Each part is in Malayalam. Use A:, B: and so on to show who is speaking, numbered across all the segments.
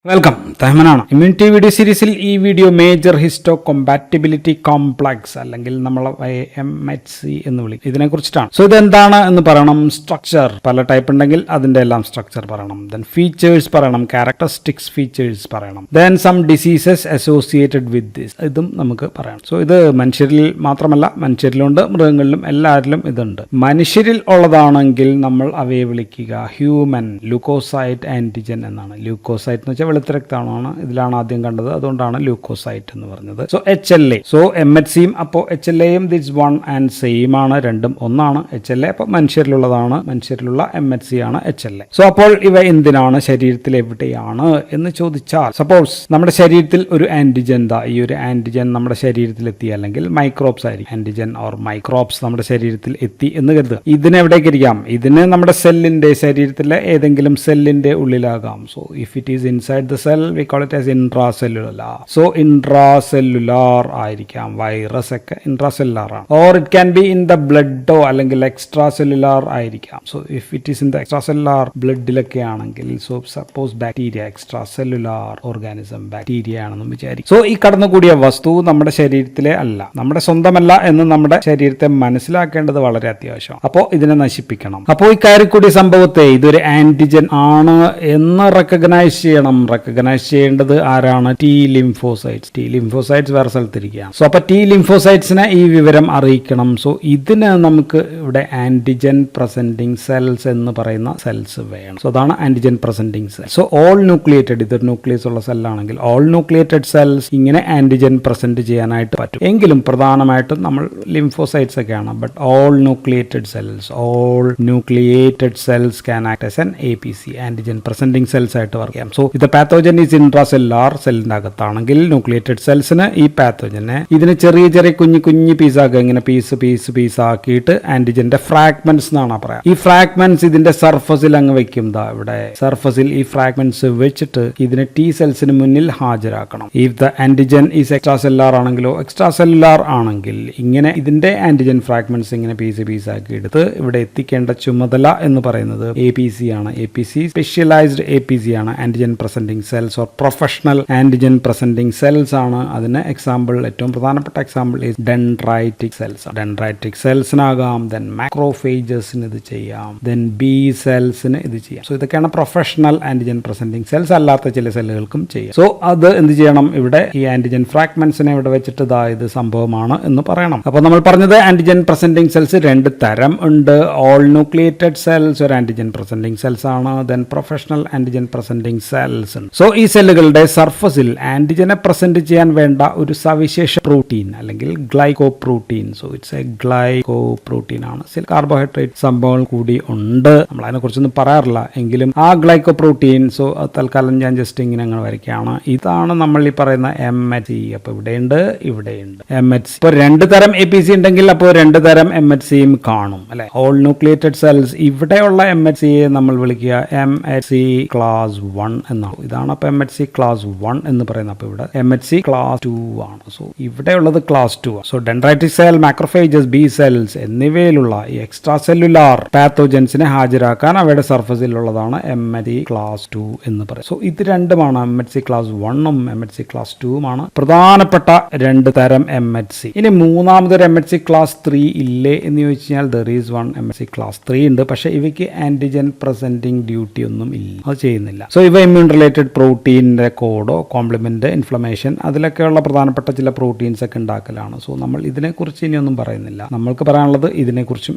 A: വെൽക്കം, തഹമനാണ്. ഇമ്മ്യൂണിറ്റി വീഡിയോ സീരീസിൽ ഈ വീഡിയോ മേജർ ഹിസ്റ്റോ കോമ്പാറ്റിബിലിറ്റി കോംപ്ലക്സ് അല്ലെങ്കിൽ നമ്മൾ MHC എന്ന് വിളിക്കും, ഇതിനെ കുറിച്ചിട്ടാണ്. സോ ഇതെന്താണ് എന്ന് പറയണം. സ്ട്രക്ചർ പല ടൈപ്പ് ഉണ്ടെങ്കിൽ അതിന്റെ എല്ലാം സ്ട്രക്ചർ പറയണം. ദെൻ ഫീച്ചേഴ്സ് പറയണം, ക്യാരക്ടറിസ്റ്റിക്സ് ഫീച്ചേഴ്സ് പറയണം. Then some diseases associated with this, ഇതും നമുക്ക് പറയണം. സോ ഇത് മനുഷ്യരിൽ മാത്രമല്ല, മനുഷ്യരിലുണ്ട്, മൃഗങ്ങളിലും എല്ലാവരിലും ഇതുണ്ട്. മനുഷ്യരിൽ ഉള്ളതാണെങ്കിൽ നമ്മൾ അവയെ വിളിക്കുക ഹ്യൂമൻ ല്യൂക്കോസൈറ്റ് ആന്റിജൻ എന്നാണ്. ല്യൂക്കോസൈറ്റ് എന്ന് വെച്ചാൽ വെളുത്ത രക്തമാണ്, ഇതിലാണ് ആദ്യം കണ്ടത്, അതുകൊണ്ടാണ് ല്യൂക്കോസൈറ്റ് എന്ന് പറഞ്ഞത്. സോ HLA, സോ MHCയും അപ്പോൾ HLAയും ദിസ് വൺ ആൻഡ് സെയിം ആണ്, രണ്ടും ഒന്നാണ്. HLA അപ്പോൾ മനുഷ്യരിലുള്ളതാണ്, മനുഷ്യരിലുള്ള MHC ആണ് HLA. സോ അപ്പോൾ ഇവ എന്തിനാണ്, ശരീരത്തിൽ എവിടെയാണ് എന്ന് ചോദിച്ചാൽ, സപ്പോസ് നമ്മുടെ ശരീരത്തിൽ ഒരു ആന്റിജൻ, ഈ ഒരു ആന്റിജൻ നമ്മുടെ ശരീരത്തിൽ എത്തി, അല്ലെങ്കിൽ മൈക്രോബ്സ് ആയിരിക്കും, ആന്റിജൻ ഓർ മൈക്രോബ്സ് നമ്മുടെ ശരീരത്തിൽ എത്തി എന്ന് കരുതുക. ഇതിന് എവിടേക്ക് ഇരിക്കാം, ഇതിന് നമ്മുടെ സെല്ലിന്റെ, ശരീരത്തിലെ ഏതെങ്കിലും സെല്ലിന്റെ ഉള്ളിലാകാം. So if it is inside the cell we call it as intracellular. so intracellular ആയിരിക്കാം, വൈറസ് ഒക്കെ intracellular ആണ്. or it can be in the blood അല്ലെങ്കിൽ extracellular ആയിരിക്കാം. so if it is in the extracellular bloodലൊക്കെ ആണെങ്കിൽ, so suppose bacteria, extracellular organism bacteria ആണെന്ന് വിചാരിക്കും. so ഈ കടന്നുകൂടിയ വസ്തു നമ്മുടെ ശരീരത്തിലെ അല്ല, നമ്മുടെ സ്വന്തമല്ല എന്ന് നമ്മുടെ ശരീരത്തെ മനസ്സിലാക്കേണ്ടത് വളരെ അത്യാവശ്യമാണ്. അപ്പോൾ ഇതിനെ നശിപ്പിക്കണം. അപ്പോൾ ഈ കയറിക്കൂടിയ സംഭവത്തെ ഇതൊരു ആന്റിജൻ ആണ് എന്ന് റെക്കഗ്നൈസ് ചെയ്യണം. റെക്കഗ്നൈസ് ചെയ്യേണ്ടത് ആരാണ്? T lymphocytes. T ലിംഫോസൈറ്റ്സ് വേറെ സ്ഥലത്തിരിക്കുകയാണ്. സോ അപ്പൊ T ലിംഫോസൈറ്റ്സിനെ ഈ വിവരം അറിയിക്കണം. സോ ഇതിന് നമുക്ക് ഇവിടെ ആന്റിജൻ പ്രസന്റിങ് സെൽസ് എന്ന് പറയുന്ന സെൽസ് വേണം. സോ അതാണ് antigen presenting cell. So all nucleated, ഇതൊരു ന്യൂക്ലിയസ് ഉള്ള സെല്ലാണെങ്കിൽ ഓൾ ന്യൂക്ലിയേറ്റഡ് സെൽസ് ഇങ്ങനെ ആന്റിജൻ പ്രസന്റ് ചെയ്യാനായിട്ട് പറ്റും. എങ്കിലും പ്രധാനമായിട്ടും നമ്മൾ ലിംഫോസൈറ്റ്സ് ഒക്കെയാണ്. But all nucleated cells can act as an APC, antigen presenting cells ആയിട്ട് വർക്ക് ചെയ്യാം. സോ ഇത് പാത്തോജൻ ഈസ് ഇൻട്രാസെല്ലുലാർ, സെല്ലിന്റെ അകത്താണെങ്കിൽ ന്യൂക്ലിയേറ്റഡ് സെൽസിന് ഈ പാത്തോജനെ ഇതിന് ചെറിയ ചെറിയ കുഞ്ഞു പീസാക്കുക, ഇങ്ങനെ പീസ് ആക്കിയിട്ട് ആന്റിജന്റെ ഫ്രാഗ്മെന്റ്സ് എന്നാണ് പറയാം. ഈ ഫ്രാഗ്മെന്റ്സ് ഇതിന്റെ സർഫസിൽ അങ്ങ് വെക്കും. ഇവിടെ സർഫസിൽ ഈ ഫ്രാഗ്മെന്റ്സ് വെച്ചിട്ട് ഇതിനെ T സെൽസിന് മുന്നിൽ ഹാജരാക്കണം. If the antigen is extracellular ആണെങ്കിലോ, എക്സ്ട്രാസെല്ലുലാർ ആണെങ്കിൽ ഇങ്ങനെ ഇതിന്റെ ആന്റിജൻ ഫ്രാഗ്മെന്റ്സ് ഇങ്ങനെ പീസ് ആക്കി എടുത്ത് ഇവിടെ എത്തിക്കേണ്ട ചുമതല എന്ന് പറയുന്നത് APC ആണ്. APC സ്പെഷ്യലൈസ്ഡ് APC ആണ്, antigen presenting cells or professional antigen presenting cells ആണ്. അതിന് എക്സാമ്പിൾ, ഏറ്റവും പ്രധാനപ്പെട്ട example is dendritic cells. Dendritic സെൽസിനാകാം, ദെൻ മാക്രോഫേജസിന് ഇത് ചെയ്യാം, ദെൻ B സെൽസിന് ഇത് ചെയ്യാം. സോ ഇതൊക്കെയാണ് പ്രൊഫഷണൽ ആന്റിജൻ പ്രസന്റിംഗ് സെൽസ്. അല്ലാത്ത ചില സെല്ലുകൾക്കും ചെയ്യാം. സോ അത് എന്ത് ചെയ്യണം, ഇവിടെ ഈ ആന്റിജൻ ഫ്രാഗ്മെന്റ്സിനെ ഇവിടെ വെച്ചിട്ട് ഇത് സംഭവമാണ് എന്ന് പറയണം. അപ്പോൾ നമ്മൾ പറഞ്ഞത് ആന്റിജൻ പ്രസന്റിംഗ് സെൽസ് രണ്ട് തരം ഉണ്ട്. ഓൾ ന്യൂക്ലിയേറ്റഡ് സെൽസ് ഒരു ആന്റിജൻ പ്രസന്റിംഗ് സെൽസ് ആണ്. Then professional antigen presenting cells ഉണ്ട്. സോ ഈ സെല്ലുകളുടെ സർഫസിൽ ആന്റിജനെ പ്രസന്റ് ചെയ്യാൻ വേണ്ട ഒരു സവിശേഷ പ്രോട്ടീൻ അല്ലെങ്കിൽ glycoprotein. So it's A glycoprotein ആണ്. കാർബോഹൈഡ്രേറ്റ് സംഭവങ്ങൾ കൂടി ഉണ്ട്, നമ്മൾ അതിനെ കുറിച്ചൊന്നും പറയാറില്ല. എങ്കിലും ആ ഗ്ലൈക്കോപ്രോട്ടീൻ, സോ തൽക്കാലം ഞാൻ ജസ്റ്റ് ഇങ്ങനെ അങ്ങ് വരയ്ക്കുകയാണ്. ഇതാണ് നമ്മൾ ഈ പറയുന്ന MHC. അപ്പൊ ഇവിടെയുണ്ട് MHC. ഇപ്പൊ രണ്ട് തരം APC ഉണ്ടെങ്കിൽ അപ്പോൾ രണ്ട് തരം MHCയും കാണും, അല്ലെ? ഓൾ ന്യൂക്ലിയേറ്റഡ് സെൽസ്, ഇവിടെയുള്ള MHCയെ നമ്മൾ വിളിക്കുക MHC ക്ലാസ് 1 എന്നാണ്. ഇതാണ് അപ്പൊ MHC ക്ലാസ് 1 എന്ന് പറയുന്നത്. അപ്പൊ ഇവിടെ MHC ക്ലാസ് 2 ആണ്. സോ ഇവിടെയുള്ളത് ക്ലാസ് 2 ആണ്. So dendritic cell, macrophages, B cells എന്നിവയിലുള്ള ഈ എക്സ്ട്രാ സെല്ലുലാർ പാത്തോജൻസിനെ ഹാജരാക്കാൻ അവയുടെ സർഫസിലുള്ളതാണ് MHC ക്ലാസ് 2 എന്ന് പറയും. സോ ഇത് രണ്ടുമാണ്, MHC ക്ലാസ് 1ഉം MHC ക്ലാസ് 2ഉമാണ് പ്രധാനപ്പെട്ട രണ്ട് തരം MHC. ഇനി മൂന്നാമതൊരു MHC ക്ലാസ് 3 ഇല്ലേ എന്ന് ചോദിച്ചു കഴിഞ്ഞാൽ there is one MHC class 3 ഉണ്ട്. പക്ഷെ ഇവയ്ക്ക് ആന്റിജൻ പ്രസന്റിംഗ് ഡ്യൂട്ടി ഒന്നും ഇല്ല, അത് ചെയ്യുന്നില്ല. സോ ഇവ ഇമ്മ്യൂൺ റിലേറ്റഡ് പ്രോട്ടീൻ്റെ കോഡോ കോംപ്ലിമെന്റ്, ഇൻഫ്ലമേഷൻ, അതിലൊക്കെയുള്ള പ്രധാനപ്പെട്ട ചില പ്രോട്ടീൻസ് ഒക്കെ ഉണ്ടാക്കലാണ്. സോ നമ്മൾ ഇതിനെക്കുറിച്ച് ഇനിയൊന്നും പറയുന്നില്ല. നമ്മൾക്ക് പറയാനുള്ളത് ഇതിനെക്കുറിച്ചും.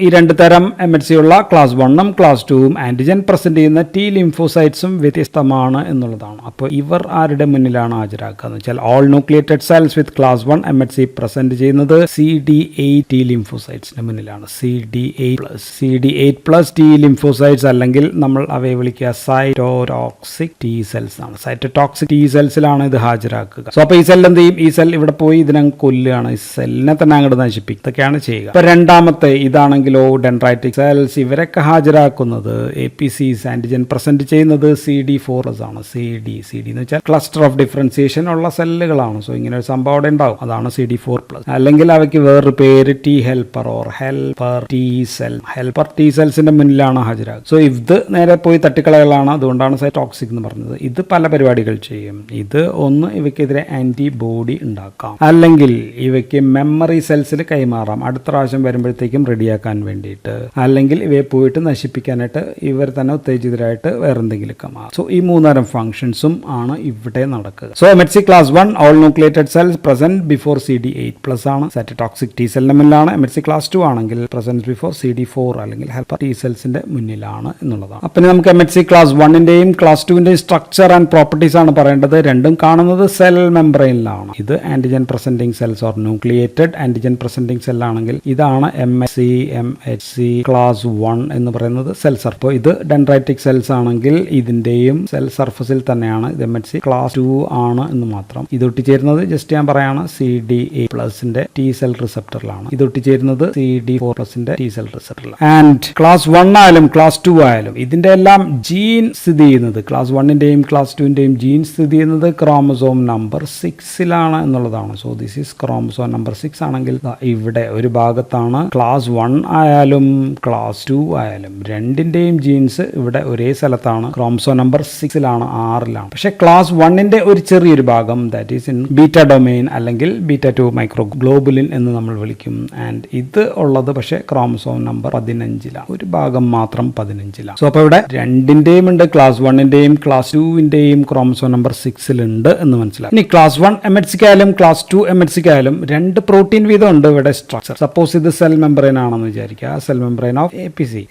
A: ഈ രണ്ട് തരം MHC ഉള്ള ക്ലാസ് 1ഉം ക്ലാസ് 2ഉം ആന്റിജൻ പ്രസന്റ് ചെയ്യുന്ന T ലിംഫോസൈറ്റ്സും വ്യത്യസ്തമാണ് എന്നുള്ളതാണ്. അപ്പോൾ ഇവർ ആരുടെ മുന്നിലാണ് ഹാജരാക്കുക എന്ന് വെച്ചാൽ all nucleated cells with class 1 MHC present ചെയ്യുന്നത് CD8 T ലിംഫോസൈറ്റ്സിന്റെ മുന്നിലാണ്. CD8+ T ലിംഫോസൈറ്റ്സ്, അല്ലെങ്കിൽ നമ്മൾ അവയെ വിളിക്കുക സൈറ്റോടോക്സിക് T സെൽസ് ആണ്. സൈറ്റോടോക്സിക് T സെൽസിലാണ് ഇത് ഹാജരാക്കുക. സോ അപ്പൊ ഈ സെൽ എന്ത് ചെയ്യും, ഈ സെൽ ഇവിടെ പോയി ഇതിനങ്ങ് കൊല്ലുകയാണ്, ഈ സെല്ലിനെ തന്നെ അങ്ങോട്ട് നശിപ്പിക്കും. ഇതൊക്കെയാണ് ചെയ്യുക. ഇപ്പൊ രണ്ടാമത്തെ ഇതാണെങ്കിലോ ഡെൻഡ്രൈറ്റിക് സെൽസ്, ഇവരൊക്കെ ഹാജരാക്കുന്നത് APCs, ആന്റിജൻ പ്രസന്റ് ചെയ്യുന്നത് CD4+ ആണ്. CD എന്ന് വെച്ചാൽ ക്ലസ്റ്റർ ഓഫ് ഡിഫറൻസിയേഷൻ ഉള്ള സെല്ലുകളാണ്. സോ ഇങ്ങനെ ഒരു സംഭവം അവിടെ ഉണ്ടാവും, അതാണ് CD4+. അല്ലെങ്കിൽ അവയ്ക്ക് വേറൊരു പേര് T helper or helper T cell. Helper T സെൽസിന്റെ മുന്നിലാണ് ഹാജരാകുക. സോ ഇത് നേരെ പോയി തട്ടിക്കളകളാണ്, അതുകൊണ്ടാണ് സൈറ്റോക്സിക് എന്ന് പറഞ്ഞത്. ഇത് പല പരിപാടികൾ ചെയ്യും. ഇത് ഒന്ന് ഇവയ്ക്കെതിരെ ആന്റിബോഡി ഉണ്ടാക്കാം, അല്ലെങ്കിൽ ഇവയ്ക്ക് മെമ്മറി സെൽസിൽ കൈമാറാം അടുത്ത പ്രാവശ്യം വരുമ്പോഴത്തേക്കും റെഡിയാക്കാൻ വേണ്ടിയിട്ട്, അല്ലെങ്കിൽ ഇവയെ പോയിട്ട് നശിപ്പിക്കാനായിട്ട് ഇവർ തന്നെ ഉത്തേജിതരായിട്ട് വേറെന്തെങ്കിലും മാറും. സോ ഈ മൂന്നരം ഫംഗ്ഷൻസും ആണ് ഇവിടെ നടക്കുക. So MHC class 1 all nucleated cells present before CD8+ ആണ്. സൈറ്റോടോക്സിക് T സെല്ലിന് മുന്നിലാണ്. MHC class 2 ആണെങ്കിൽ presence before CD4 അല്ലെങ്കിൽ ഹെൽപ്പർ T സെൽസിന്റെ മുന്നിലാണ് എന്നുള്ളതാണ്. അപ്പം നമുക്ക് MHC class 1ന്റെയും class 2ന്റെയും സ്ട്രക്ചർ ആൻഡ് പ്രോപ്പർട്ടീസ് ആണ് പറയേണ്ടത്. രണ്ടും കാണുന്നത് സെൽ മെംബ്രെയിനിലാണ്. ഇത് antigen presenting cells or nucleated antigen presenting cell ആണെങ്കിൽ ഇതാണ് MHC class 1 എന്ന് പറയുന്നത് സെൽ സർഫസ്. അപ്പോൾ ഇത് ഡെൻഡ്രൈറ്റിക് സെൽസ് ആണെങ്കിൽ ഇതിന്റെയും സെൽ സർഫസിൽ തന്നെയാണ്. ഇത് MHC class 2 ആണ് എന്ന് മാത്രം. ഇത് ഒട്ടിച്ചേരുന്നത് ജസ്റ്റ് ഞാൻ പറയാണ് CD8+ന്റെ T സെൽ റിസപ്റ്ററിലാണ്. ഇത് ഒട്ടിച്ചേരുന്നത് CD4+ന്റെ T സെൽ റിസപ്റ്ററിലാണ്. ആൻഡ് ക്ലാസ് 1 ആയാലും ക്ലാസ് 2 ആയാലും ഇതിന്റെ എല്ലാം ജീൻ സ്ഥിതി ചെയ്യുന്നത്, ക്ലാസ് 1ന്റെയും ക്ലാസ് 2ന്റെയും ജീൻ സ്ഥിതി ചെയ്യുന്നത് ക്രോമസോം നമ്പർ 6ലാണ് എന്നുള്ളതാണ്. So this is chromosome number 6 ആണെങ്കിൽ ഇവിടെ ഒരു ഭാഗത്താണ്. ക്ലാസ് 1 ആയാലും ക്ലാസ് 2 ആയാലും രണ്ടിന്റെയും ജീൻസ് ഇവിടെ ഒരേ സ്ഥലത്താണ്. ക്രോമസോം നമ്പർ 6ലാണ്, 6ലാണ്. പക്ഷെ ക്ലാസ് 1ന്റെ ഒരു ചെറിയൊരു ഭാഗം that is in beta domain അല്ലെങ്കിൽ beta-2 മൈക്രോഗ്ലോബുലിൻ എന്ന് നമ്മൾ വിളിക്കും. ആൻഡ് ഇത് ഉള്ളത് പക്ഷേ ക്രോമസോം നമ്പർ 15ലാണ്, ഒരു ഭാഗം മാത്രം 15ലാണ്. സോ അപ്പോൾ ഇവിടെ രണ്ടിന്റെയും ഉണ്ട്, ക്ലാസ് 1ന്റെയും ക്ലാസ് 2ന്റെയും ക്രോമസോം നമ്പർ 6ലുണ്ട് എന്ന് മനസ്സിലാക്കും. ഇനി ക്ലാസ് 1 MHC ആയാലും ക്ലാസ് 2 MHC ആയാലും രണ്ട് പ്രോട്ടീൻ വീതം ഉണ്ട് ഇവിടെ സ്ട്രക്ചർ. സപ്പോസ് ഇത് സെൽ മെംബ്രെയിൻ ആണെന്ന് വിചാരിക്കുക. സെൽ മെംബ്രെയിൻ ഓഫ്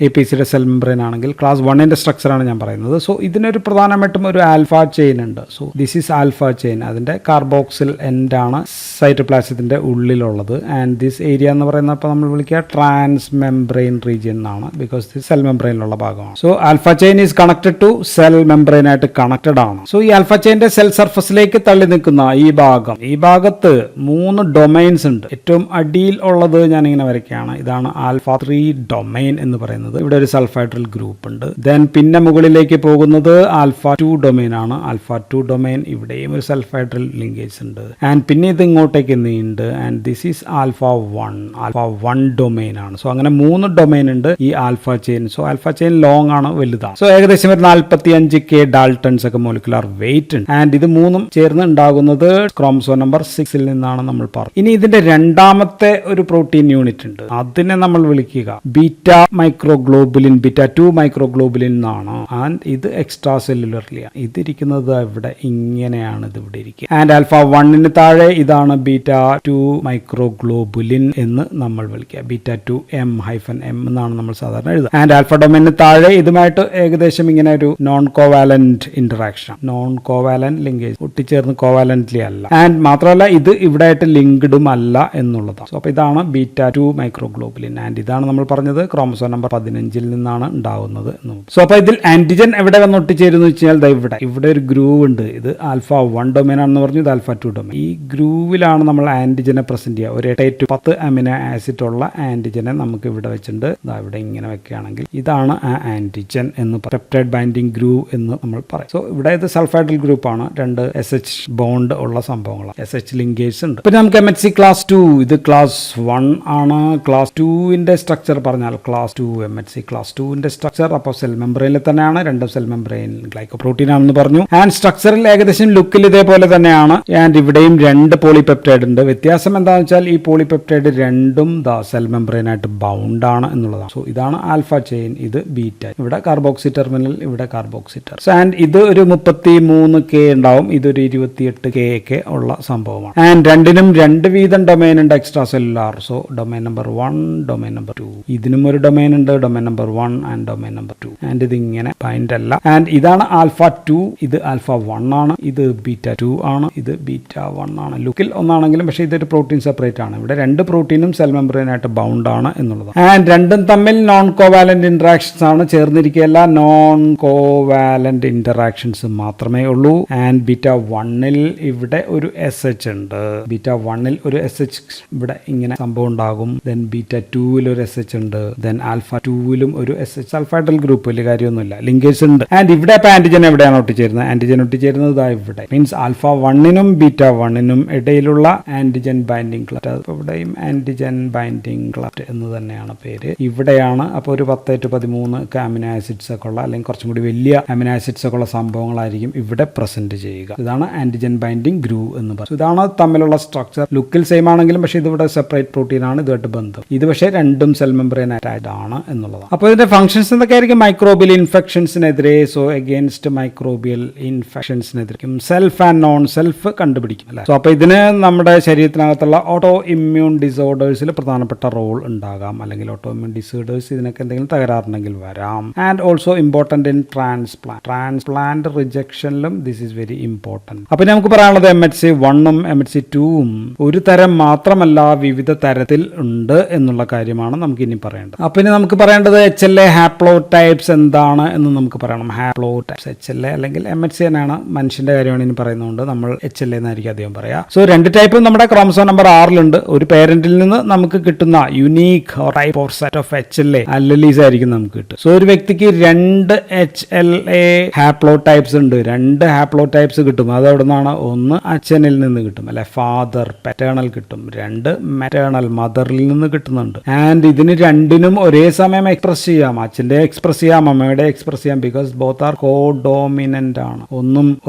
A: APCയുടെ സെൽ മെംബ്രെയിൻ ആണെങ്കിൽ ക്ലാസ് 1ന്റെ സ്ട്രക്ചറാണ് ഞാൻ പറയുന്നത്. സോ ഇതിനൊരു പ്രധാനമായിട്ടും ഒരു ആൽഫ ചെയിൻ ഉണ്ട്. So this is alpha chain. അതിന്റെ കാർബോക്സിൽ എൻഡ് ആണ് സൈറ്റോപ്ലാസത്തിന്റെ ഉള്ളിലുള്ളത്. ആൻഡ് ദിസ് ഏരിയ എന്ന് പറയുന്നത് ഇപ്പോൾ നമ്മൾ വിളിക്കുക ട്രാൻസ് മെംബ്രെയിൻ റീജിയൻ എന്നാണ്, ബിക്കോസ് ഇത് സെൽ മെംബ്രെയിനിലുള്ള ഭാഗമാണ്. So alpha chain is connected to cell membrane ആയിട്ട് കണക്റ്റഡ് ആണ്. സോ ഈ ആൽഫ ചെയിന്റെ സെൽ സർഫസിലേക്ക് തള്ളി നിൽക്കുന്ന ഈ ഭാഗത്ത് 3 ഡൊമൈൻസ് ഉണ്ട്. ഏറ്റവും അടിയിൽ ഉള്ളത് ഞാൻ ഇങ്ങനെ വരയ്ക്കുകയാണ്. ഇതാണ് ആൽഫ 3 ഡൊമൈൻ എന്ന് പറയുന്നത്. ഇവിടെ ഒരു സൾഫൈഡ്രൽ ഗ്രൂപ്പ് ഉണ്ട്. ദെൻ പിന്നെ മുകളിലേക്ക് പോകുന്നത് ആൽഫ 2 ഡൊമൈൻ ആണ്. ആൽഫ 2 ഡൊമൈൻ ഇവിടെയും ഒരു സൾഫൈഡ്രൽ ലിങ്കേജ് ഉണ്ട്. ആൻഡ് പിന്നെ ഇത് ഇങ്ങോട്ടേക്ക് നീണ്ട് and this is alpha 1 domain ആണ്. സോ അങ്ങനെ 3 ഡൊമൈൻ ഉണ്ട് ഈ alpha chain. So alpha chain long ആണ്, വലുതാണ്. സോ ഏകദേശം ഒരു 45K ഡാൾട്ടൺസ് ഒക്കെ മോളിക്കുലാർ വെയിറ്റ് ഉണ്ട്. ആൻഡ് ഇത് 3ഉം ചേർന്ന് ഉണ്ടാകുന്നത് ക്രോമസോം നമ്പർ 6ൽ നിന്നാണ് നമ്മൾ പറഞ്ഞത്. ഇനി ഇതിന്റെ രണ്ടാമത്തെ ഒരു പ്രോട്ടീൻ യൂണിറ്റ് ഉണ്ട്. അതിനെ നമ്മൾ വിളിക്കുക beta-2 മൈക്രോഗ്ലോബുലിൻ എന്നാണ്. ആൻഡ് ഇത് എക്സ്ട്രാ സെല്ലുലർലിയാണ്. ഇതിരിക്കുന്നത് ഇവിടെ ഇങ്ങനെയാണ്, ഇത് ഇവിടെ ഇരിക്കുക. ആൻഡ് ആൽഫ 1ന് താഴെ ഇതാണ് beta-2 മൈക്രോഗ്ലോബുലിൻ എന്ന് നമ്മൾ വിളിക്കുക. beta-2M എന്നാണ് നമ്മൾ സാധാരണ എഴുതുക. ആൻഡ് ആൽഫ ഡൊമൈനിന് താഴെ ഇതുമായിട്ട് ഏകദേശം ഇങ്ങനെ ഒരു non covalent interaction, non covalent linkage, ഒട്ടിച്ചേർന്ന് കോവാലന്റ്ലി അല്ല. ആൻഡ് മാത്രമല്ല ഇത് ഇവിടെ ആയിട്ട് ലിങ്ക്ഡും അല്ല എന്നുള്ളതാണ്. സോ അപ്പോൾ ഇതാണ് beta-2 മൈക്രോഗ്ലോബുലിൻ. ആൻഡ് ഇതാണ് നമ്മൾ പറഞ്ഞത് ക്രോമസോം നമ്പർ 15ൽ നിന്നാണ് ഉണ്ടാവുന്നത്. സോ അപ്പോൾ ഇതിൽ ആന്റിജൻ എവിടെ വന്ന് ഒട്ടിച്ചേരുന്നു വെച്ചാൽ ഇവിടെ ഒരു ഗ്രൂവ് ഉണ്ട്. ഇത് ആൽഫ 1 ഡൊമൈൻ ആണെന്ന് പറഞ്ഞു, ഇത് ആൽഫ 2 ഡൊമൈൻ. ഈ ഗ്രൂവിലാണ് നമ്മൾ ആന്റിജനെ പ്രസന്റ് ചെയ്യുക. ഒരു 8 to 10 അമിനോ ആസിഡ് ഉള്ള ആന്റിജനെ നമുക്ക് ഇവിടെ വെച്ചിട്ടുണ്ട്. ഇവിടെ ഇങ്ങനെ വെക്കുകയാണെങ്കിൽ ഇതാണ് ആ ആന്റിജൻ എന്ന് പെപ്റ്റൈഡ് ബൈൻഡിങ് ഗ്രൂവ് എന്ന് നമ്മൾ പറയും. സോ ഇവിടെ ഇത് സൾഫൈഡൽ ഗ്രൂപ്പ് ആണ്, 2 SH ബോണ്ട് ഉള്ള സംഭവങ്ങളാണ്, SH ലിങ്കേജ് ഉണ്ട്. പിന്നെ നമുക്ക് MHC ക്ലാസ് 2, ഇത് ക്ലാസ് 1 ആണ്. ക്ലാസ് 2ന്റെ സ്ട്രക്ചർ പറഞ്ഞാൽ ക്ലാസ് 2 MHC ക്ലാസ് 2ന്റെ സ്ട്രക്ചർ അപ്പോൾ സെൽ മെംബ്രെയിനിൽ തന്നെയാണ്. 2 സെൽ മെംബ്രെയിൻ ഗ്ലൈക്കോപ്രോട്ടീൻ ആണെന്ന് പറഞ്ഞു. ആൻഡ് സ്ട്രക്ചറിൽ ഏകദേശം ലുക്കിൽ ഇതേപോലെ തന്നെയാണ്. ആൻഡ് ഇവിടെയും 2 പോളിപെപ്റ്റൈഡ് ഉണ്ട്. വ്യത്യാസം എന്താണെന്ന് വെച്ചാൽ ഈ പോളിപെപ്റ്റൈഡ് രണ്ടും സെൽ മെംബ്രെയിൻ ആയിട്ട് ബൗണ്ട് ആണ് എന്നുള്ളതാണ്. സോ ഇതാണ് ആൽഫ ചെയിൻ, ഇത് ബീറ്റ. ഇവിടെ കാർബോക്സി ടെർമിനൽ, ഇവിടെ കാർബോക്സി ടെർമിനൽ. ആൻഡ് ഇത് ഒരു 33K ഉണ്ടാവും, ഇതൊരു 28K ഒക്കെ ഉള്ള സംഭവമാണ്. ആൻഡ് രണ്ടിനും 2 വീതം ഡൊമൈൻ ഉണ്ട് extra cellular. So domain number 1, domain number 2. ഇതിനും ഒരു ഡൊമൈൻ ഉണ്ട്, domain number 1 and domain number 2. And ഇത് ഇങ്ങനെ ബൈൻഡ് അല്ല. ആൻഡ് ഇതാണ് ആൽഫ 2, ഇത് ആൽഫ 1 ആണ്, ഇത് beta-2 ആണ്, ഇത് beta-1 ആണ്. ലുക്കിൽ ഒന്നാണെങ്കിലും പക്ഷേ ഇതൊരു പ്രോട്ടീൻ സെപ്പറേറ്റ് ആണ്. ഇവിടെ 2 പ്രോട്ടീനും സെൽ മെംബ്രെയിനായിട്ട് ബൗണ്ട് ആണ് എന്നുള്ളതാണ്. ആൻഡ് രണ്ടും തമ്മിൽ നോൺ കോവാലന്റ് ഇന്ററാക്ഷൻസ് ആണ്, ചേർന്നിരിക്കുകയല്ല. നോൺ കോവാലന്റ് ഇന്ററാക്ഷൻസ് മാത്രമേ ഉള്ളൂ. ആൻഡ് beta-1ൽ ഇവിടെ ഒരു SH ഉണ്ട്. beta-1ൽ ഒരു SH ഇവിടെ ഇങ്ങനെ സംഭവം ഉണ്ടാകും. ദെൻ beta-2ൽ ഒരു SH ഉണ്ട്. ദെൻ ആൽഫ 2ലും ഒരു SH സൾഫൈഡൽ ഗ്രൂപ്പ്, വലിയ കാര്യമൊന്നുമില്ല, ലിങ്കേജ് ഉണ്ട്. ആൻഡ് ഇവിടെ ഇപ്പോൾ ആന്റിജൻ എവിടെയാണ് ഒട്ടിച്ചേരുന്നത്? ആന്റിജൻ ഒട്ടിച്ചേരുന്നത് ഇവിടെ. മീൻസ് ആൽഫ 1നും beta-1നും ഇടയിലുള്ള ആന്റിജൻ ബൈൻഡിങ് ക്ലഫ്റ്റ്. അപ്പോൾ ഇവിടെയും ആന്റിജൻ ബൈൻഡിങ് ക്ലഫ്റ്റ് എന്ന് തന്നെയാണ് പേര്. ഇവിടെയാണ് അപ്പോൾ ഒരു 10 to 13 അമിനോ ആസിഡ്സ് ഒക്കെ ഉള്ള, അല്ലെങ്കിൽ കുറച്ചും കൂടി വലിയ അമിനോ ആസിഡ്സ് ഒക്കെ ഉള്ള സംഭവങ്ങളായിരിക്കും ഇവിടെ പ്രസന്റ് ചെയ്യുക. ഇതാണ് ആന്റിജൻ ബൈൻഡിങ് ഗ്രൂവ് എന്ന് പറയുന്നത്. ഇതാണ് തമ്മിലുള്ള സ്ട്രക്ചർ. ലുക്കിൽ സെയിം ആണെങ്കിലും പക്ഷേ ഇതിവിടെ സെപ്പറേറ്റ് പ്രോട്ടീൻ ആണ് ഇതുമായിട്ട് ബന്ധം. ഇത് പക്ഷേ രണ്ടും സെൽ മെംബ്രെയിൻ അറ്റാച്ച്ഡ് ആണ് എന്നുള്ളതാണ്. അപ്പോൾ ഇതിന്റെ ഫംഗ്ഷൻസ് എന്തൊക്കെയായിരിക്കും? മൈക്രോബിയൽ ഇൻഫെക്ഷൻസിനെതിരെ, സോ അഗെയിൻസ്റ്റ് മൈക്രോബിയൽ ഇൻഫെക്ഷൻസിനെതിരെ സെൽഫ് ആൻഡ് നോൺ സെൽഫ് കണ്ടുപിടിക്കും അല്ലേ. സോ അപ്പോൾ ഇതിന് നമ്മുടെ ശരീരത്തിനകത്തുള്ള ഓട്ടോ ഇമ്മ്യൂൺ ഡിസോർഡേഴ്സിൽ പ്രധാനപ്പെട്ട റോൾ ഉണ്ടാകാം, അല്ലെങ്കിൽ ഓട്ടോ ഇമ്മ്യൂൺ ഡിസോർഡേഴ്സ് ഇതിനൊക്കെ എന്തെങ്കിലും തകരാറുണ്ടെങ്കിൽ വരാം. And also important in transplant റിജക്ഷനിലും ദിസ് ഈസ് വെരി ഇമ്പോർട്ടന്റ്. അപ്പൊ നമുക്ക് പറയാനുള്ളത് MHC1 MHC2 ഒരു തരം മാത്രമല്ല, വിവിധ തരത്തിൽ ഉണ്ട് എന്നുള്ള കാര്യമാണ് നമുക്ക് ഇനി പറയേണ്ടത്. അപ്പൊ ഇനി നമുക്ക് പറയേണ്ടത് HLA ഹാപ്ലോടൈപ്സ് എന്താണ് എന്ന് നമുക്ക് പറയണം. ഹാപ്ലോടൈപ്സ് HLA അല്ലെങ്കിൽ MHC തന്നെയാണ്, മനുഷ്യന്റെ കാര്യമാണ് ഇനി പറയുന്നതുകൊണ്ട് നമ്മൾ HLA എന്നായിരിക്കും അധികം പറയാ. സോ രണ്ട് ടൈപ്പും നമ്മുടെ ക്രോമസോം നമ്പർ 6 ഒരു പേരന്റിൽ നിന്ന് നമുക്ക് കിട്ടുന്ന unique type or set of HLA അല്ലലീസ് ആയിരിക്കും നമുക്ക് കിട്ടും. സോ ഒരു വ്യക്തിക്ക് 2 HLA ഹാപ്ലോടൈപ്സ് ഉണ്ട്. 2 ഹാപ്ലോടൈപ്സ് കിട്ടും. അത് എവിടെ നിന്നാണ്? ഒന്ന് അച്ഛനിൽ നിന്ന് കിട്ടും അല്ലെ, ഫാദർ പാറ്റേണൽ കിട്ടും. 2 മാറ്റേണൽ മദറിൽ നിന്ന് കിട്ടുന്നുണ്ട്. ആൻഡ് ഇതിന് രണ്ടിനും ഒരേ സമയം എക്സ്പ്രസ് ചെയ്യാം. അച്ഛന്റെ എക്സ്പ്രസ് ചെയ്യാം, അമ്മയുടെ എക്സ്പ്രസ് ചെയ്യാം. Because both are co dominant ആണ്.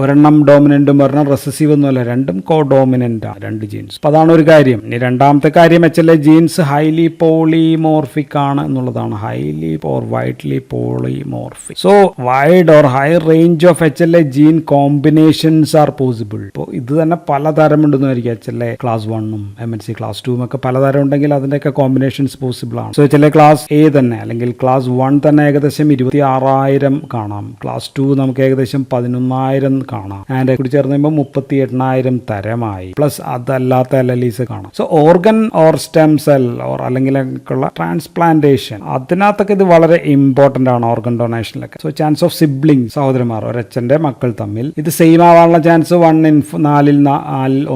A: ഒരെണ്ണം ഡോമിനന്റും ഒരെണ്ണം റെസസീവ് ഒന്നുമല്ല, രണ്ടും കോ ഡോമിനന്റ് ആണ്, 2 ജീൻസ്. അപ്പൊ അതാണ് ഒരു കാര്യം. ഇനി രണ്ടാമത്തെ കാര്യം HLA ജീൻസ് ഹൈലി പോളിമോർഫിക് ആണ് എന്നുള്ളതാണ്. Highly or widely polymorphic. So wide or high range of HLA gene combinations are possible. ഇപ്പോൾ ഇത് തന്നെ പലതരം ഉണ്ടെന്നായിരിക്കും. HLA ക്ലാസ് 1 MHC ക്ലാസ് 2 ഒക്കെ പലതരം ഉണ്ടെങ്കിൽ അതിന്റെയൊക്കെ കോമ്പിനേഷൻസ് പോസിബിൾ ആണ്. സോ HLA ക്ലാസ് A തന്നെ അല്ലെങ്കിൽ ക്ലാസ് 1 തന്നെ ഏകദേശം 26,000 കാണാം. ക്ലാസ് 2 നമുക്ക് ഏകദേശം 11,000 കാണാം. ആൻഡ് കൂടി ചേർന്ന് കഴിയുമ്പോൾ 38,000 തരമായി. പ്ലസ് അതല്ലാത്ത LLEs കാണാം. So organ or stem cell or അല്ലെങ്കിൽ ട്രാൻസ്പ്ലാന്റേഷൻ അതിനകത്തൊക്കെ ഇത് വളരെ ഇമ്പോർട്ടന്റ് ആണ്. ഓർഗൻ ഡൊണേഷനിലൊക്കെ. സോ ചാൻസ് ഓഫ് സിബ്ലിംഗ്, സഹോദരന്മാർ, ഒരച്ഛന്റെ മക്കൾ തമ്മിൽ ഇത് സെയിം ആവാനുള്ള ചാൻസ് 1/4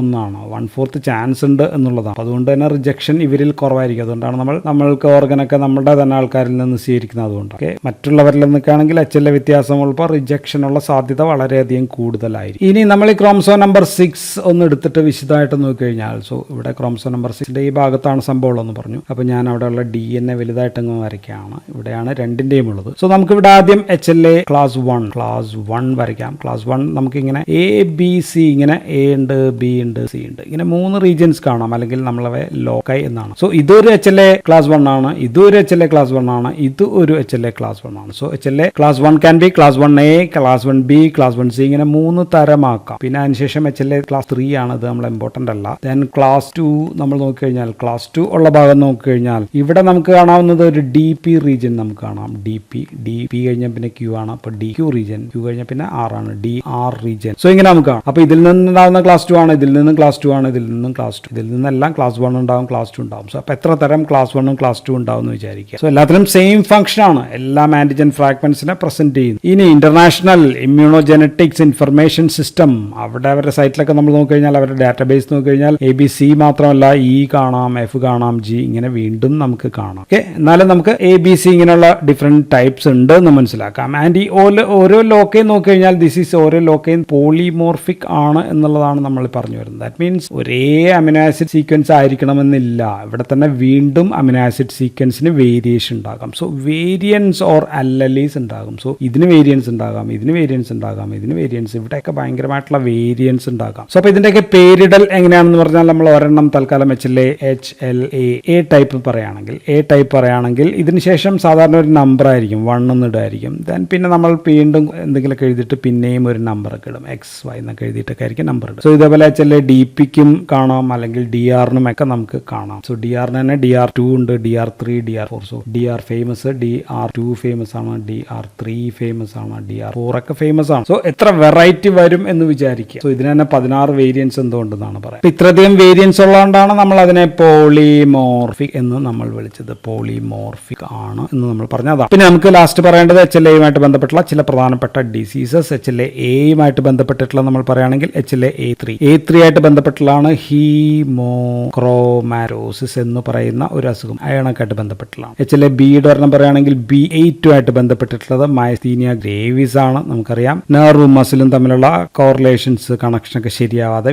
A: 1 1/4 ചാൻസ് ഉണ്ട് എന്നുള്ളതാണ്. അതുകൊണ്ട് തന്നെ റിജക്ഷൻ ഇവരിൽ കുറവായിരിക്കും. അതുകൊണ്ടാണ് നമ്മൾക്ക് ഓർഗനൊക്കെ നമ്മുടെ തന്നെ ആൾക്കാരിൽ നിന്ന് സ്വീകരിക്കുന്നത്. അതുകൊണ്ട് മറ്റുള്ളവരിൽ നിന്നൊക്കെ ആണെങ്കിൽ HLA വ്യത്യാസമുള്ളപ്പോൾ റിജക്ഷനുള്ള സാധ്യത വളരെയധികം കൂടുതലായിരിക്കും. ഇനി നമ്മൾ ഈ ക്രോമസോം നമ്പർ 6 ഒന്ന് എടുത്തിട്ട് വിശദമായിട്ട് നോക്കിക്കഴിഞ്ഞാൽ, സോ ഇവിടെ ക്രോമസോം നമ്പർ 6 ഈ ഭാഗത്താണ് സംഭവം എന്ന് പറഞ്ഞു. അപ്പോൾ ഞാൻ അവിടെയുള്ള DNA വലുതായിട്ടങ്ങ് വരയ്ക്കുകയാണ്. ഇവിടെയാണ് രണ്ടിന്റെയും ഉള്ളത്. സോ നമുക്ക് ഇവിടെ ആദ്യം HLA ക്ലാസ് 1 വരയ്ക്കാം. ക്ലാസ് 1 നമുക്ക് ഇങ്ങനെ ABC, ഇങ്ങനെ A ഉണ്ട്, B ഉണ്ട്, C ഉണ്ട്, ഇങ്ങനെ 3 റീജിയൻസ് കാണാം, അല്ലെങ്കിൽ നമ്മളവ ലോക്കൈ എന്നാണ്. സോ ഇതൊരു HLA ക്ലാസ് 1 ആണ്, ഇതൊരു HLA ക്ലാസ് 1 ആണ്, ഇത് ഒരു HLA ക്ലാസ് 1 ആണ്. So HLA class 1 can be class 1A, class 1B, class 1C, ഇങ്ങനെ 3 തരമാക്കാം. പിന്നെ അതിനുശേഷം HLA ക്ലാസ് 3 ആണ്, ഇത് നമ്മൾ ഇമ്പോർട്ടന്റ് അല്ല. ദെൻ ക്ലാസ് 2 നമ്മൾ നോക്കിക്കഴിഞ്ഞാൽ, ക്ലാസ് 2 ഉള്ള ഭാഗം നോക്കിക്കഴിഞ്ഞാൽ ഇവിടെ നമുക്ക് കാണാവുന്നത് ഒരു DP റീജിയൻ നമുക്ക് കാണാം. DP കഴിഞ്ഞാൽ പിന്നെ Q ആണ്. അപ്പൊ DQ റീജിയൻ, Q കഴിഞ്ഞാൽ പിന്നെ R ആണ്, DR റീജിയൻ. സോ ഇങ്ങനെ നമുക്ക് കാണാം. അപ്പൊ ഇതിൽ നിന്നുണ്ടാവുന്ന ക്ലാസ് 2 ആണ്, ഇതിൽ നിന്നും ക്ലാസ് 2 ആണ്, ഇതിൽ നിന്നും ക്ലാസ് 2, ഇതിൽ നിന്നെല്ലാം ക്ലാസ് 1 ഉണ്ടാവും, ക്ലാസ് 2 ഉണ്ടാവും. സോ അപ്പൊ എത്ര തരം ക്ലാസ് 1ഉം ക്ലാസ് 2 ഉണ്ടാവും എന്ന് വിചാരിക്കുക. സോ എല്ലാത്തിനും സെയിം ഫംഗ്ഷൻ ആണ്, എല്ലാം ആന്റിജൻ ഫ്രാഗ്മെന്റ്സിനെ പ്രസന്റ് ചെയ്യുന്നു. ഇനി ഇന്റർനാഷണൽ ഇമ്മ്യൂണോജെനറ്റിക്സ് ഇൻഫർമേഷൻ സിസ്റ്റം, അവിടെ അവരുടെ സൈറ്റിലൊക്കെ നമ്മൾ നോക്കിക്കഴിഞ്ഞാൽ, അവരുടെ ഡാറ്റാബേസ് നോക്കിക്കഴിഞ്ഞാൽ ABC മാത്രമല്ല E കാണാം, F കാണാം, G, ഇങ്ങനെ വീണ്ടും നമുക്ക് കാണാം. ഓക്കെ, എന്നാലും നമുക്ക് ABC ഇങ്ങനെയുള്ള ഡിഫറെന്റ് ടൈപ്സ് ഉണ്ട് എന്ന് മനസ്സിലാക്കാം. ആൻഡ് ഈ ഓരോ ലോക്കയും നോക്കിക്കഴിഞ്ഞാൽ ദിസ് ഈസ് ഓരോ ലോക്കയും പോളിമോർഫിക് ആണ് എന്നുള്ളതാണ് നമ്മൾ പറഞ്ഞു വരുന്നത്. ദാറ്റ് മീൻസ് ഒരേ അമിനോ ആസിഡ് സീക്വൻസ് ആയിരിക്കണമെന്നില്ല. ഇവിടെ തന്നെ വീണ്ടും അമിനോ ആസിഡ് സീക്വൻസിന് വേരിയേഷൻ ഉണ്ടാകാം. സോ വേരിയൻസ് ഓർ അല്ലലീസ് ഉണ്ടാകും. സോ ഇതിന് വേരിയൻസ് ഉണ്ടാകാം, ഇതിന് വേരിയൻസ് ഉണ്ടാകാം, ഇതിന് വേരിയൻസ്, ഇവിടെയൊക്കെ ഭയങ്കരമായിട്ടുള്ള വേരിയൻസ് ഉണ്ടാകാം. സോ അപ്പോൾ ഇതിൻ്റെയൊക്കെ പേരിടൽ എങ്ങനെയാണെന്ന് പറഞ്ഞാൽ, നമ്മൾ ഒരെണ്ണം തൽക്കാലം HLA A ടൈപ്പ് പറയുകയാണെങ്കിൽ ഇതിന് ശേഷം സാധാരണ ഒരു നമ്പർ ആയിരിക്കും, 1 എന്ന് ഇടായിരിക്കും. ദെൻ പിന്നെ നമ്മൾ വീണ്ടും എന്തെങ്കിലുമൊക്കെ എഴുതിയിട്ട് പിന്നെയും ഒരു നമ്പർ ഒക്കെ ഇടും, XY എന്നൊക്കെ എഴുതിയിട്ടൊക്കെ ആയിരിക്കും നമ്പർ ഇടും. സോ ഇതേപോലെ HLA DPക്കും കാണാം, അല്ലെങ്കിൽ DR-നും ഒക്കെ നമുക്ക് കാണാം. സോ DR-ന് തന്നെ DR2 ഉണ്ട്, DR3, DR4. So DR famous, DR2 famous ആണ്, DR3 ഫേമസ് ആണ്, DR4 ഒക്കെ ഫേമസ് ആണ്. സോ എത്ര വെറൈറ്റി വരും എന്ന് വിചാരിക്കുക. സോ ഇതിന് തന്നെ 16 വേരിയൻസ് എന്തുകൊണ്ടെന്നാണ് പറയുന്നത്. ഇത്രയധികം വേരിയൻസ് ഉള്ളതുകൊണ്ടാണ് നമ്മൾ അതിനെ പോളിമോർഫിക് എന്ന് നമ്മൾ വിളിച്ചത്. പോളിമോർഫിക് ആണ് എന്ന് നമ്മൾ പറഞ്ഞതാണ്. പിന്നെ നമുക്ക് ലാസ്റ്റ് പറയേണ്ടത് HLA-യുമായിട്ട് ബന്ധപ്പെട്ടുള്ള ചില പ്രധാനപ്പെട്ട ഡിസീസസ്. HLA-A-യുമായിട്ട് ബന്ധപ്പെട്ടിട്ടുള്ള നമ്മൾ പറയുകയാണെങ്കിൽ HLA A3 ആയിട്ട് ബന്ധപ്പെട്ടുള്ളതാണ് ഹീമോക്രോമാറ്റോസിസ് എന്ന് പറയുന്ന ഒരു അസുഖം, അയണക്കായിട്ട് ബന്ധപ്പെട്ടുള്ളതാണ്. HLA-Bയുടെ ഒരെണ്ണം പറയുകയാണെങ്കിൽ B8-ആയിട്ട് ബന്ധപ്പെട്ടിട്ടുള്ളത് മൈസ്തീനിയ ഗ്രേവിസ് ആണ്. നമുക്കറിയാം നെർവും മസിലും തമ്മിലുള്ള കോറിലേഷൻസ്, കണക്ഷനൊക്കെ ശരിയാവാതെ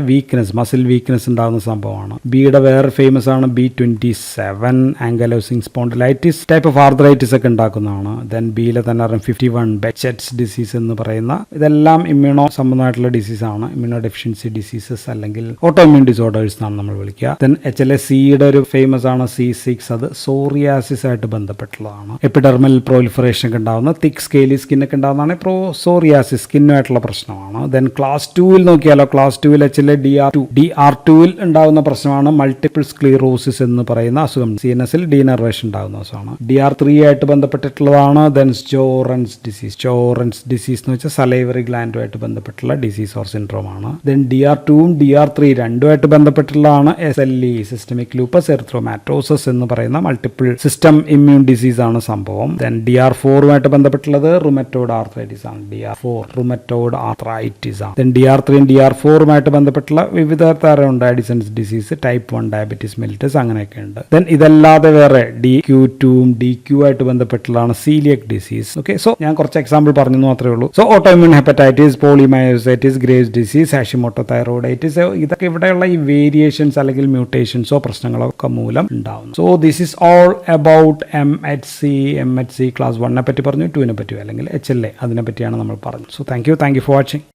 A: മസിൽ വീക്ക്നെസ് ഉണ്ടാകുന്ന സംഭവമാണ്. ബിയുടെ വേറെ ഫേമസ് ആണ് B27, ankylosing spondylitis type of arthritis ഒക്കെ ഉണ്ടാക്കുന്നതാണ്. ദെൻ ബിയിലെ തന്നെ 51 ബെച്ചറ്റ്സ് ഡിസീസ് എന്ന് എന്ന് പറയുന്ന ഇതെല്ലാം ഇമ്മ്യൂണോ സംബന്ധമായിട്ടുള്ള ഡിസീസാണ്. ഇമ്മ്യൂണോ ഡെഫിഷ്യൻസി ഡിസീസസ് അല്ലെങ്കിൽ ഓട്ടോ ഇമ്മ്യൂൺ ഡിസോർഡേഴ്സ് എന്നാണ് നമ്മൾ വിളിക്കുക. ദെൻ HLA-Cയുടെ ഒരു ഫേമസ് ആണ് C6. അത് സോറിയാസിസ് ആയിട്ട് ബന്ധപ്പെട്ടുള്ളതാണ്. എപ്പിഡെർമൽ പ്രോലിഫറേഷൻ ഒക്കെ ഉണ്ടാകുന്ന തിക് സ്കെയിലി സ്കിന്നൊക്കെ ഉണ്ടാകുന്നതാണ് സോറിയാസിസ്, സ്കിന്നുമായിട്ടുള്ള പ്രശ്നമാണ്. ദെൻ ക്ലാസ് 2-ൽ നോക്കിയാലോ, ക്ലാസ് 2-ൽ DR2-ൽ ഉണ്ടാകുന്ന പ്രശ്നമാണ് മൾട്ടിപ്പിൾ സ്ക്ലീറോസിസ് എന്ന് പറയുന്ന അസുഖം. CNS-ൽ ഡീനർവേഷൻ ഉണ്ടാകുന്ന അസുഖമാണ്. DR3 ആയിട്ട് ബന്ധപ്പെട്ടിട്ടുള്ളതാണ്. ദെൻ സ്റ്റോറൻസ് ഡിസീസ് എന്ന് വെച്ചാൽ സലൈവറി ഗ്ലാൻഡുമായിട്ട് ബന്ധപ്പെട്ടുള്ള ഡിസീസ് ഓർ സിൻഡ്രോം ആണ്. ദെൻ DR2-ഉം DR3 രണ്ടുമായിട്ട് ബന്ധപ്പെട്ടുള്ളതാണ് SLE, സിസ്റ്റമിക് ലൂപ്പസ് എറിത്രോമാറ്റോസസ് എന്ന് പറയുന്ന മൾട്ടിപ്പിൾ സിസ്റ്റം ഇമ്മ്യൂൺ ഡിസീസ് ആണ് സംഭവം. ദെൻ DR4-ഉമായിട്ട് ബന്ധപ്പെട്ടുള്ളത് റുമറ്റോയ്ഡ് ആർത്രൈറ്റിസ് ആണ്. ദെൻ DR3-യും DR4-ഉമായിട്ട് ബന്ധപ്പെട്ടുള്ള വിവിധ തരം ഡയഡിസൺസ് ഡിസീസ്, ടൈപ്പ് 1 ഡയബറ്റീസ് മെലിറ്റസ് അങ്ങനെയൊക്കെ ഉണ്ട്. ദെൻ ഇതല്ലാതെ വേറെ DQ2-ഉം DQ ആയിട്ട് ബന്ധപ്പെട്ടുള്ളതാണ് സീലിയക് ഡിസീസ്. ഓക്കെ, സോ ഞാൻ കുറച്ച് എക്സാമ്പിൾ പറഞ്ഞു മാത്രമേ ഉള്ളൂ. So autoimmune hepatitis, polymyositis, Graves disease, Hashimoto thyroiditis, ഇതൊക്കെ ഇവിടെയുള്ള ഈ വേരിയേഷൻസ് അല്ലെങ്കിൽ മ്യൂട്ടേഷൻസോ പ്രശ്നങ്ങളോ ഒക്കെ മൂലം ഉണ്ടാവുന്നു. So this is all about MHC class 1 പറ്റി പറഞ്ഞു, 2 പറ്റി അല്ലെങ്കിൽ HLA അതിനെ പറ്റിയാണ് നമ്മൾ പറഞ്ഞത്. So thank you for watching.